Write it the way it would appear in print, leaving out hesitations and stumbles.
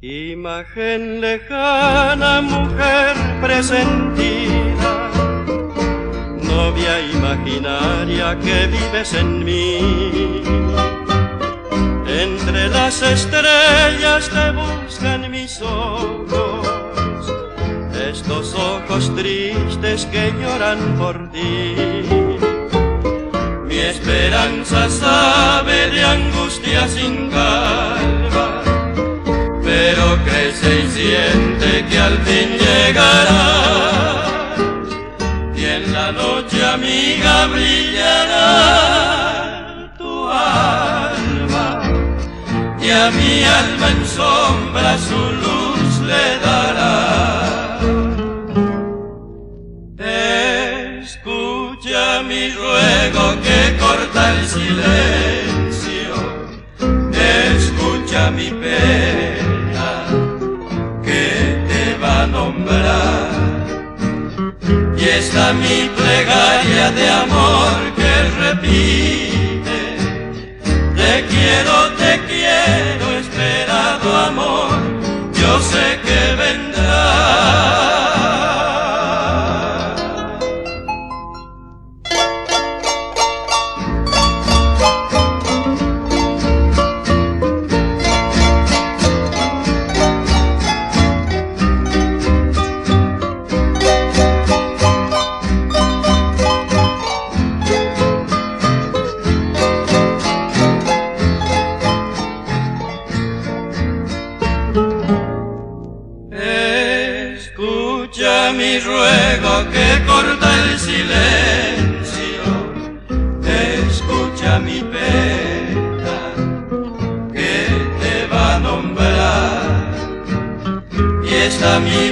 Imagen lejana, mujer presentida, novia imaginaria que vives en mí. Entre las estrellas te buscan mis ojos, estos ojos tristes que lloran por ti. Mi esperanza sabe de angustia sin calma, pero crece y siente que al fin llegará, y en la noche amiga brillará tu alma, y a mi alma en sombra su luz le dará. Escucha mi ruego que corta el silencio, escucha mi pena que te va a nombrar, y esta mi plegaria de amor que repite: te quiero, esperado amor, yo sé que vendrá. Escucha mi ruego que corta el silencio, escucha mi pena que te va a nombrar, y esta mi